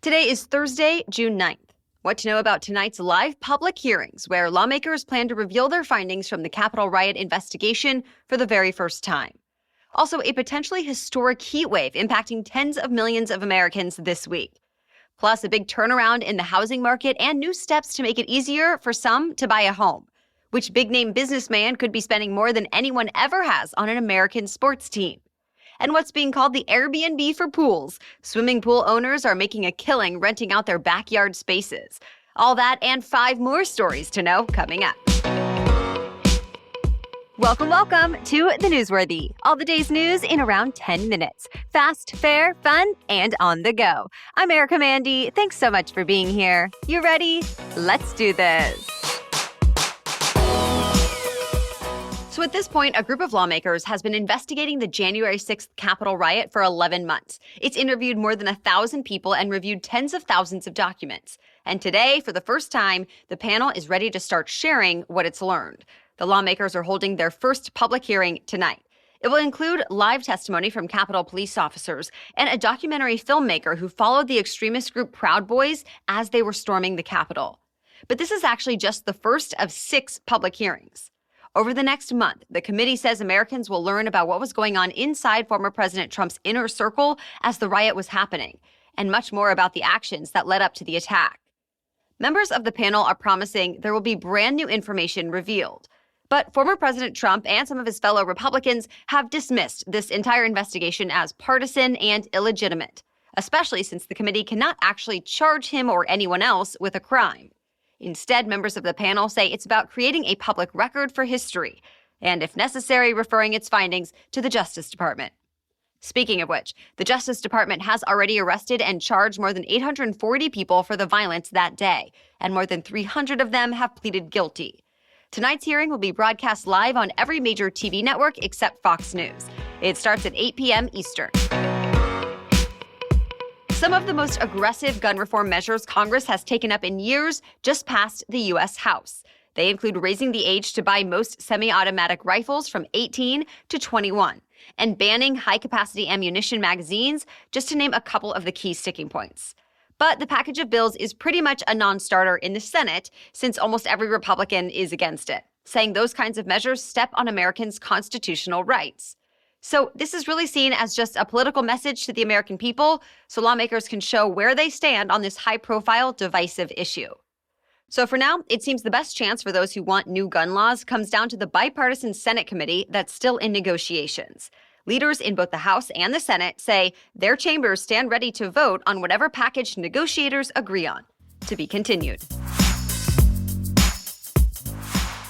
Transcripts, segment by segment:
Today is Thursday, June 9th. What to know about tonight's live public hearings, where lawmakers plan to reveal their findings from the Capitol riot investigation for the very first time. Also, a potentially historic heat wave impacting tens of millions of Americans this week. Plus, a big turnaround in the housing market and new steps to make it easier for some to buy a home. Which big-name businessman could be spending more than anyone ever has on an American sports team? And what's being called the Airbnb for pools. Swimming pool owners are making a killing renting out their backyard spaces. All that and 5 more stories to know coming up. Welcome to The Newsworthy. All the day's news in around 10 minutes. Fast, fair, fun, and on the go. I'm Erica Mandy. Thanks so much for being here. You ready? Let's do this. So at this point, a group of lawmakers has been investigating the January 6th Capitol riot for 11 months. It's interviewed more than 1,000 people and reviewed tens of thousands of documents. And today, for the first time, the panel is ready to start sharing what it's learned. The lawmakers are holding their first public hearing tonight. It will include live testimony from Capitol police officers and a documentary filmmaker who followed the extremist group Proud Boys as they were storming the Capitol. But this is actually just the first of 6 public hearings. Over the next month, the committee says Americans will learn about what was going on inside former President Trump's inner circle as the riot was happening, and much more about the actions that led up to the attack. Members of the panel are promising there will be brand new information revealed. But former President Trump and some of his fellow Republicans have dismissed this entire investigation as partisan and illegitimate, especially since the committee cannot actually charge him or anyone else with a crime. Instead, members of the panel say it's about creating a public record for history, and if necessary, referring its findings to the Justice Department. Speaking of which, the Justice Department has already arrested and charged more than 840 people for the violence that day, and more than 300 of them have pleaded guilty. Tonight's hearing will be broadcast live on every major TV network except Fox News. It starts at 8 p.m. Eastern. Some of the most aggressive gun reform measures Congress has taken up in years just passed the U.S. House. They include raising the age to buy most semi-automatic rifles from 18 to 21 and banning high-capacity ammunition magazines, just to name a couple of the key sticking points. But the package of bills is pretty much a non-starter in the Senate, since almost every Republican is against it, saying those kinds of measures step on Americans' constitutional rights. So this is really seen as just a political message to the American people, so lawmakers can show where they stand on this high-profile, divisive issue. So for now, it seems the best chance for those who want new gun laws comes down to the bipartisan Senate committee that's still in negotiations. Leaders in both the House and the Senate say their chambers stand ready to vote on whatever package negotiators agree on. To be continued.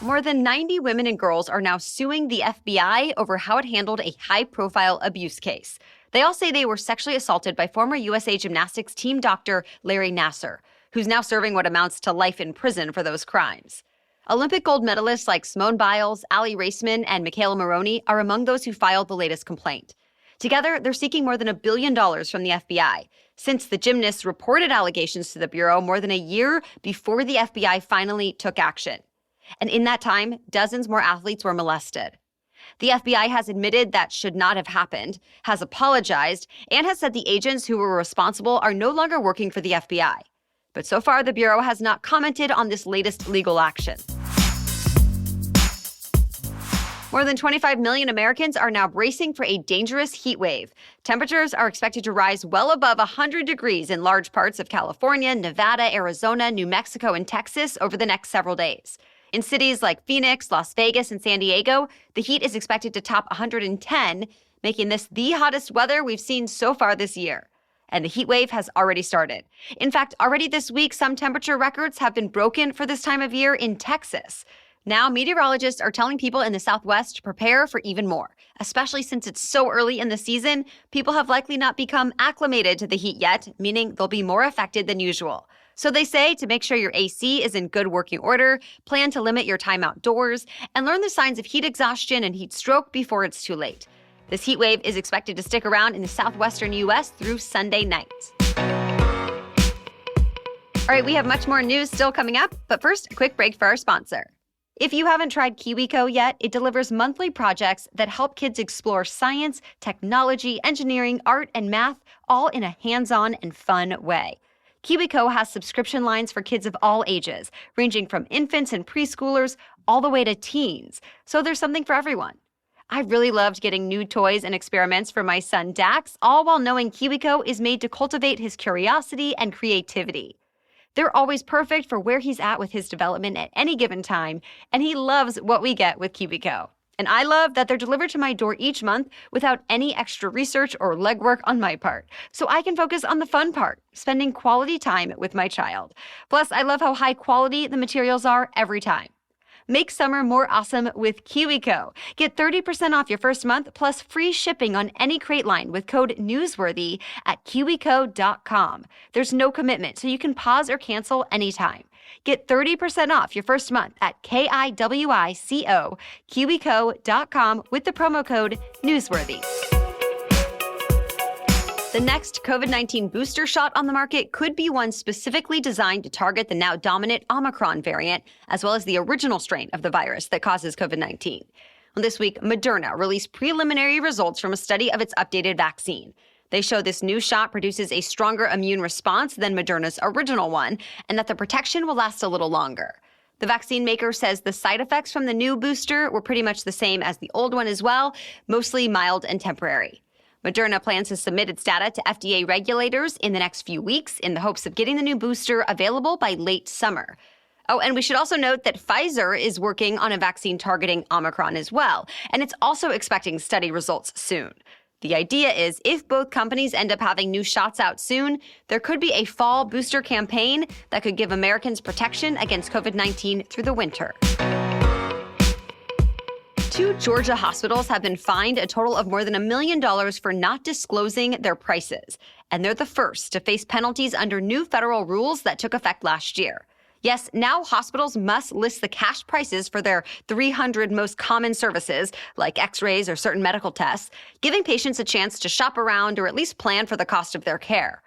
More than 90 women and girls are now suing the FBI over how it handled a high-profile abuse case. They all say they were sexually assaulted by former USA Gymnastics team doctor Larry Nassar, who's now serving what amounts to life in prison for those crimes. Olympic gold medalists like Simone Biles, Ali Raceman, and Michaela Maroney are among those who filed the latest complaint. Together, they're seeking more than $1 billion from the FBI, since the gymnasts reported allegations to the Bureau more than a year before the FBI finally took action. And in that time, dozens more athletes were molested. The FBI has admitted that should not have happened, has apologized, and has said the agents who were responsible are no longer working for the FBI. But so far, the Bureau has not commented on this latest legal action. More than 25 million Americans are now bracing for a dangerous heat wave. Temperatures are expected to rise well above 100 degrees in large parts of California, Nevada, Arizona, New Mexico, and Texas over the next several days. In cities like Phoenix, Las Vegas, and San Diego, the heat is expected to top 110, making this the hottest weather we've seen so far this year. And the heat wave has already started. In fact, already this week, some temperature records have been broken for this time of year in Texas. Now, meteorologists are telling people in the Southwest to prepare for even more, especially since it's so early in the season. People have likely not become acclimated to the heat yet, meaning they'll be more affected than usual. So they say to make sure your AC is in good working order, plan to limit your time outdoors, and learn the signs of heat exhaustion and heat stroke before it's too late. This heat wave is expected to stick around in the southwestern U.S. through Sunday night. All right, we have much more news still coming up, but first, a quick break for our sponsor. If you haven't tried Kiwico yet, it delivers monthly projects that help kids explore science, technology, engineering, art, and math, all in a hands-on and fun way. Kiwico has subscription lines for kids of all ages, ranging from infants and preschoolers all the way to teens. So there's something for everyone. I really loved getting new toys and experiments for my son Dax, all while knowing Kiwico is made to cultivate his curiosity and creativity. They're always perfect for where he's at with his development at any given time, and he loves what we get with Kiwico. And I love that they're delivered to my door each month without any extra research or legwork on my part, so I can focus on the fun part, spending quality time with my child. Plus, I love how high quality the materials are every time. Make summer more awesome with Kiwico. Get 30% off your first month plus free shipping on any crate line with code NEWSWORTHY at kiwico.com. There's no commitment, so you can pause or cancel anytime. Get 30% off your first month at kiwico.com with the promo code NEWSWORTHY. The next COVID-19 booster shot on the market could be one specifically designed to target the now dominant Omicron variant, as well as the original strain of the virus that causes COVID-19. This week, Moderna released preliminary results from a study of its updated vaccine. They show this new shot produces a stronger immune response than Moderna's original one, and that the protection will last a little longer. The vaccine maker says the side effects from the new booster were pretty much the same as the old one as well, mostly mild and temporary. Moderna plans to submit its data to FDA regulators in the next few weeks in the hopes of getting the new booster available by late summer. Oh, and we should also note that Pfizer is working on a vaccine targeting Omicron as well, and it's also expecting study results soon. The idea is if both companies end up having new shots out soon, there could be a fall booster campaign that could give Americans protection against COVID-19 through the winter. 2 Georgia hospitals have been fined a total of more than $1 million for not disclosing their prices, and they're the first to face penalties under new federal rules that took effect last year. Yes, now hospitals must list the cash prices for their 300 most common services, like x-rays or certain medical tests, giving patients a chance to shop around or at least plan for the cost of their care.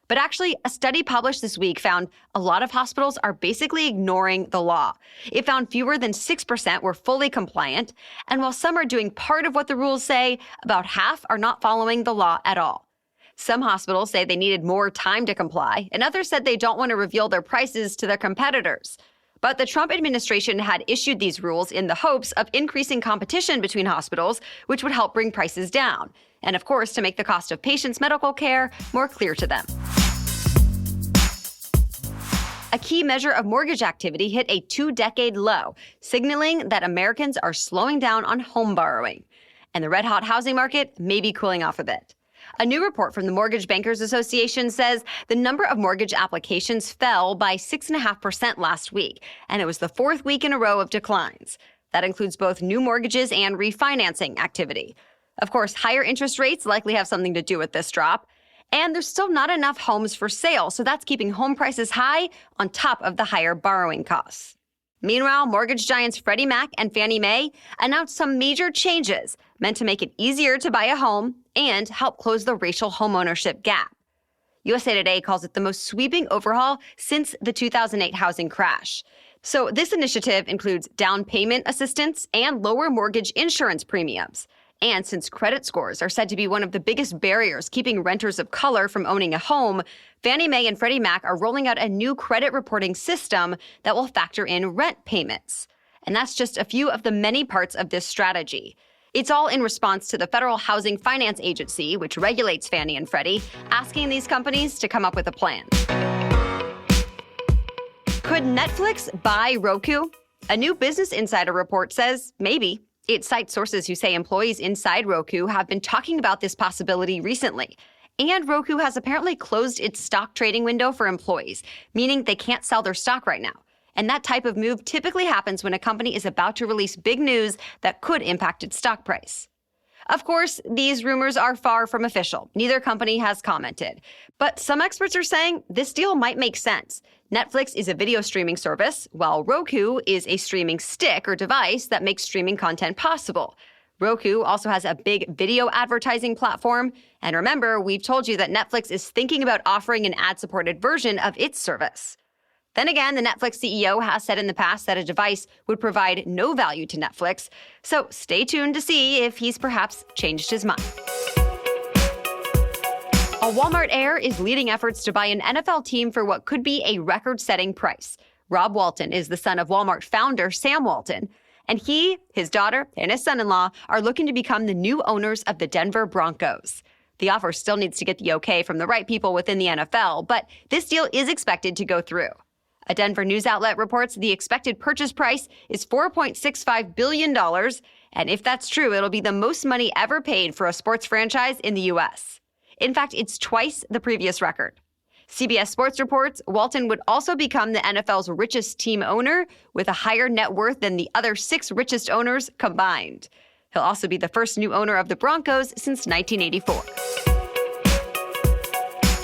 But actually, a study published this week found a lot of hospitals are basically ignoring the law. It found fewer than 6% were fully compliant, and while some are doing part of what the rules say, about half are not following the law at all. Some hospitals say they needed more time to comply, and others said they don't want to reveal their prices to their competitors. But the Trump administration had issued these rules in the hopes of increasing competition between hospitals, which would help bring prices down, and of course to make the cost of patients' medical care more clear to them. A key measure of mortgage activity hit a 2-decade low, signaling that Americans are slowing down on home borrowing. And the red-hot housing market may be cooling off a bit. A new report from the Mortgage Bankers Association says the number of mortgage applications fell by 6.5% last week, and it was the 4th week in a row of declines. That includes both new mortgages and refinancing activity. Of course, higher interest rates likely have something to do with this drop. And there's still not enough homes for sale, so that's keeping home prices high on top of the higher borrowing costs. Meanwhile, mortgage giants Freddie Mac and Fannie Mae announced some major changes meant to make it easier to buy a home and help close the racial homeownership gap. USA Today calls it the most sweeping overhaul since the 2008 housing crash. So this initiative includes down payment assistance and lower mortgage insurance premiums. And since credit scores are said to be one of the biggest barriers keeping renters of color from owning a home, Fannie Mae and Freddie Mac are rolling out a new credit reporting system that will factor in rent payments. And that's just a few of the many parts of this strategy. It's all in response to the Federal Housing Finance Agency, which regulates Fannie and Freddie, asking these companies to come up with a plan. Could Netflix buy Roku? A new Business Insider report says maybe. It cites sources who say employees inside Roku have been talking about this possibility recently. And Roku has apparently closed its stock trading window for employees, meaning they can't sell their stock right now. And that type of move typically happens when a company is about to release big news that could impact its stock price. Of course, these rumors are far from official. Neither company has commented. But some experts are saying this deal might make sense. Netflix is a video streaming service, while Roku is a streaming stick or device that makes streaming content possible. Roku also has a big video advertising platform. And remember, we've told you that Netflix is thinking about offering an ad-supported version of its service. Then again, the Netflix CEO has said in the past that a device would provide no value to Netflix. So stay tuned to see if he's perhaps changed his mind. A Walmart heir is leading efforts to buy an NFL team for what could be a record-setting price. Rob Walton is the son of Walmart founder Sam Walton, and he, his daughter, and his son-in-law are looking to become the new owners of the Denver Broncos. The offer still needs to get the okay from the right people within the NFL, but this deal is expected to go through. A Denver news outlet reports the expected purchase price is $4.65 billion, and if that's true, it'll be the most money ever paid for a sports franchise in the U.S. In fact, it's twice the previous record. CBS Sports reports Walton would also become the NFL's richest team owner with a higher net worth than the other 6 richest owners combined. He'll also be the first new owner of the Broncos since 1984.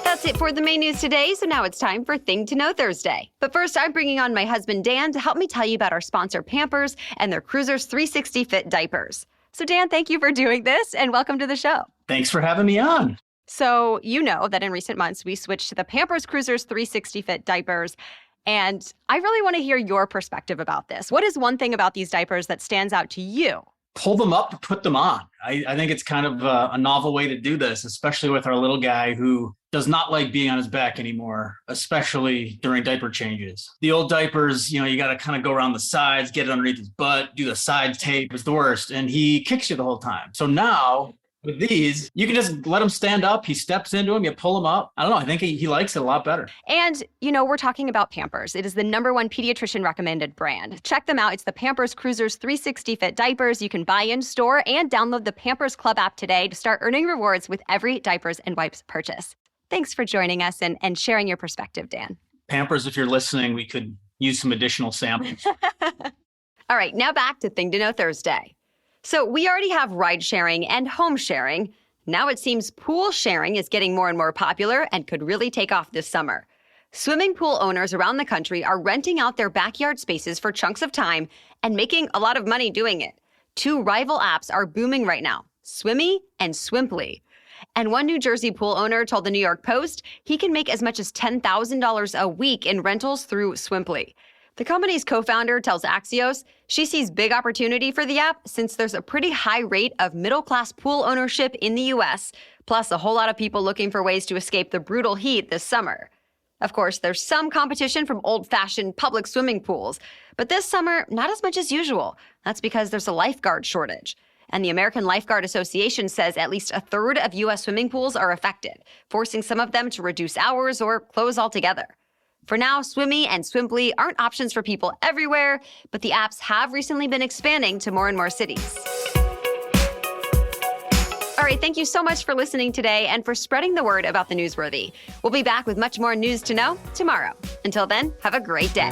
That's it for the main news today, so now it's time for Thing to Know Thursday. But first, I'm bringing on my husband, Dan, to help me tell you about our sponsor, Pampers, and their Cruisers 360 Fit diapers. So, Dan, thank you for doing this, and welcome to the show. Thanks for having me on. So you know that in recent months, we switched to the Pampers Cruisers 360 Fit diapers, and I really want to hear your perspective about this. What is one thing about these diapers that stands out to you? Pull them up, put them on. I think it's kind of a novel way to do this, especially with our little guy who does not like being on his back anymore, especially during diaper changes. The old diapers, you got to kind of go around the sides, get it underneath his butt, do the side tape. It's the worst. And he kicks you the whole time. So now with these, you can just let him stand up. He steps into him. You pull him up. I don't know. I think he likes it a lot better. And, we're talking about Pampers. It is the #1 pediatrician recommended brand. Check them out. It's the Pampers Cruisers 360 Fit diapers. You can buy in store and download the Pampers Club app today to start earning rewards with every diapers and wipes purchase. Thanks for joining us and sharing your perspective, Dan. Pampers, if you're listening, we could use some additional samples. All right, now back to Thing to Know Thursday. So we already have ride sharing and home sharing. Now it seems pool sharing is getting more and more popular and could really take off this summer. Swimming pool owners around the country are renting out their backyard spaces for chunks of time and making a lot of money doing it. 2 rival apps are booming right now, Swimmy and Swimply. And one New Jersey pool owner told the New York Post he can make as much as $10,000 a week in rentals through Swimply. The company's co-founder tells Axios she sees big opportunity for the app since there's a pretty high rate of middle-class pool ownership in the U.S., plus a whole lot of people looking for ways to escape the brutal heat this summer. Of course, there's some competition from old-fashioned public swimming pools, but this summer, not as much as usual. That's because there's a lifeguard shortage. And the American Lifeguard Association says at least a third of U.S. swimming pools are affected, forcing some of them to reduce hours or close altogether. For now, Swimmy and Swimply aren't options for people everywhere, but the apps have recently been expanding to more and more cities. All right, thank you so much for listening today and for spreading the word about the newsworthy. We'll be back with much more news to know tomorrow. Until then, have a great day.